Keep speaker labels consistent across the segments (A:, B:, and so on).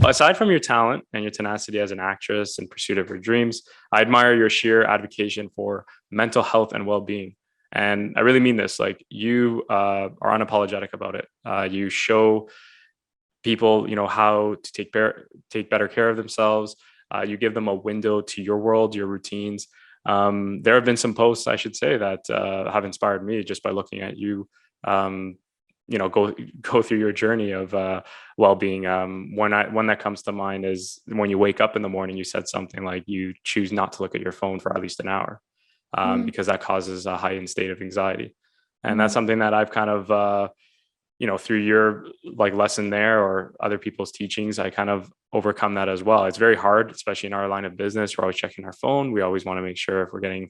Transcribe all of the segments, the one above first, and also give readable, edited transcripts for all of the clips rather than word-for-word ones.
A: aside from your talent and your tenacity as an actress in pursuit of your dreams, I admire your sheer advocacy for mental health and well-being. And I really mean this. Like you are unapologetic about it. You show people, how to take better care of themselves. You give them a window to your world, your routines. There have been some posts, I should say, that have inspired me just by looking at you. Go through your journey of well-being. One that comes to mind is when you wake up in the morning. You said something like you choose not to look at your phone for at least an hour, because that causes a heightened state of anxiety, and that's something that I've kind of through your like lesson there or other people's teachings, I kind of overcome that as well. It's very hard, especially in our line of business. We're always checking our phone. We always want to make sure if we're getting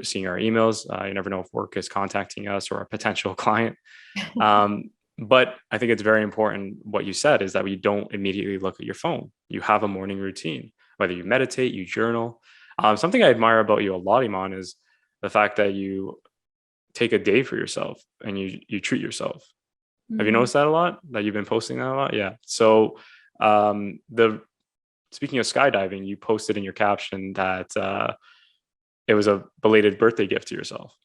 A: seeing our emails. You never know if work is contacting us or a potential client. But I think it's very important what you said is that you don't immediately look at your phone. You have a morning routine, whether you meditate, you journal. Something I admire about you a lot, Imaan, is the fact that you take a day for yourself and you treat yourself. Have you noticed that a lot? That you've been posting that a lot? Yeah. So the speaking of skydiving, you posted in your caption that it was a belated birthday gift to yourself.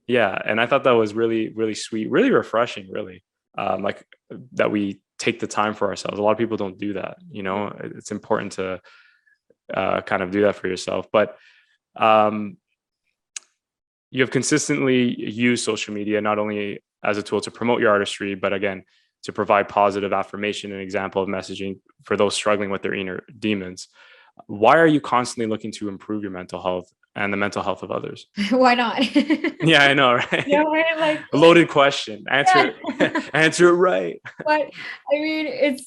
A: Yeah, and I thought that was really, really sweet, really refreshing, really. Like that we take the time for ourselves. A lot of people don't do that. It's important to kind of do that for yourself. But you have consistently used social media not only as a tool to promote your artistry, but again, to provide positive affirmation and example of messaging for those struggling with their inner demons. Why are you constantly looking to improve your mental health and the mental health of others?
B: Why not?
A: Yeah, I know, right?
B: Yeah, right. Like
A: a loaded question. Answer it right.
B: But I mean,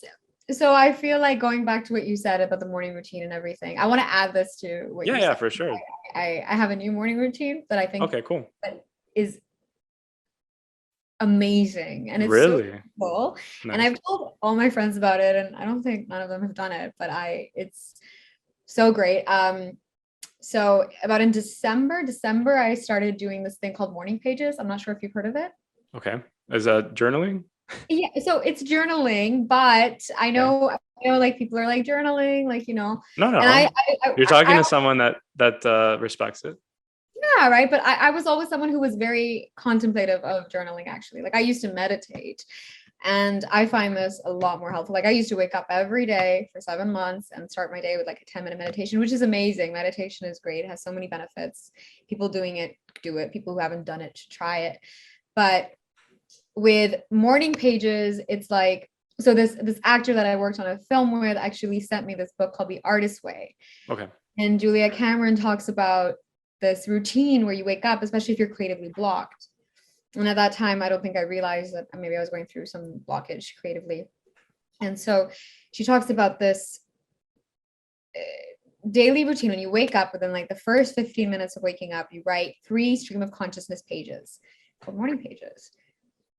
B: so I feel like going back to what you said about the morning routine and everything, I want to add this to what you said.
A: Yeah, for sure.
B: I have a new morning routine that I think
A: okay, cool.
B: is amazing, and it's
A: really
B: so cool.
A: Nice.
B: And I've told all my friends about it, and I don't think none of them have done it, but it's so great. So about in December, I started doing this thing called morning pages. I'm not sure if you've heard of it.
A: Okay. Is that journaling?
B: Yeah, so it's journaling, but I know like people are like journaling, like
A: No.
B: And
A: you're talking to someone that respects it.
B: Yeah, right. But I was always someone who was very contemplative of journaling, actually. Like I used to meditate, and I find this a lot more helpful. Like I used to wake up every day for 7 months and start my day with like a 10-minute meditation, which is amazing. Meditation is great. It has so many benefits. People doing it, do it. People who haven't done it should try it. But with morning pages, it's like, so this actor that I worked on a film with actually sent me this book called The Artist's Way.
A: Okay.
B: And Julia Cameron talks about this routine where you wake up, especially if you're creatively blocked. And at that time, I don't think I realized that maybe I was going through some blockage creatively. And so she talks about this daily routine. When you wake up, within like the first 15 minutes of waking up, you write 3 stream of consciousness pages called morning pages.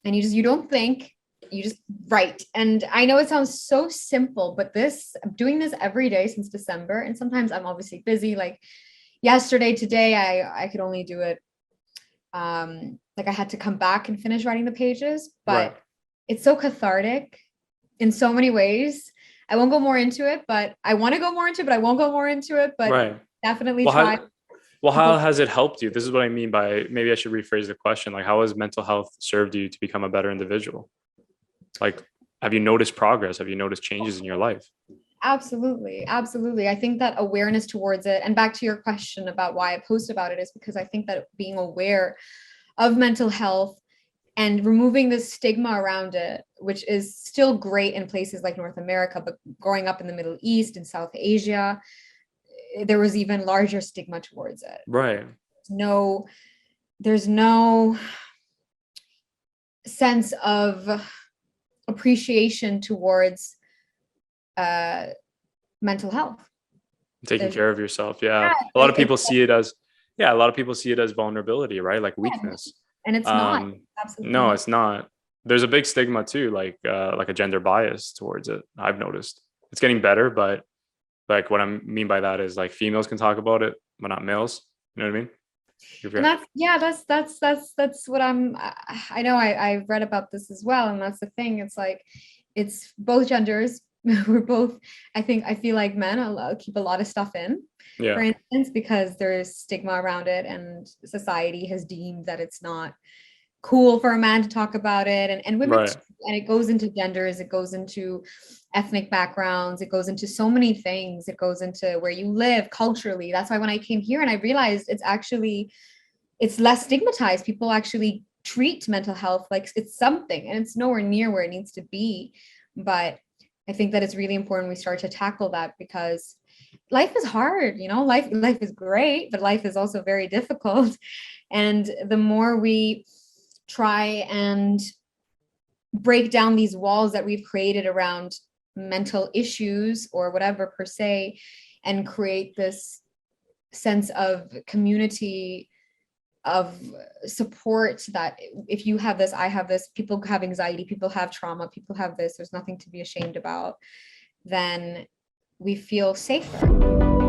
B: And you don't think, you just write. And I know it sounds so simple, but I'm doing this every day since December. And sometimes I'm obviously busy. Like today, I could only do it. Like I had to come back and finish writing the pages, but It's so cathartic in so many ways. I won't go more into it, but I want to go more into it, but I won't go more into it, but definitely try.
A: How has it helped you? This is what I mean by, maybe I should rephrase the question. Like, how has mental health served you to become a better individual? Like, have you noticed progress? Have you noticed changes in your life?
B: Absolutely. I think that awareness towards it, and back to your question about why I post about it, is because I think that being aware of mental health and removing the stigma around it, which is still great in places like North America, but growing up in the Middle East and South Asia, there was even larger stigma towards it.
A: Right.
B: There's no sense of appreciation towards mental health.
A: Taking care of yourself. Yeah. A lot of people see it as vulnerability, right? Like weakness.
B: And it's not. Absolutely.
A: No, it's not. There's a big stigma too, like a gender bias towards it. I've noticed. It's getting better, but like what I mean by that is like females can talk about it, but not males. You know what I mean?
B: And that's what I know. I've read about this as well. And that's the thing. It's like, it's both genders, we're both, I feel like men keep a lot of stuff in, for
A: Yeah.
B: instance, because there's stigma around it and society has deemed that it's not cool for a man to talk about it, and women too.
A: Right.
B: And it goes into genders, it goes into ethnic backgrounds, it goes into so many things, it goes into where you live culturally. That's why when I came here and I realized it's less stigmatized, people actually treat mental health like it's something, and it's nowhere near where it needs to be. But I think that it's really important we start to tackle that, because life is hard, life is great, but life is also very difficult. And the more we try and break down these walls that we've created around mental issues or whatever per se, and create this sense of community, of support, that if you have this, I have this, people have anxiety, people have trauma, people have this, there's nothing to be ashamed about, then we feel safer.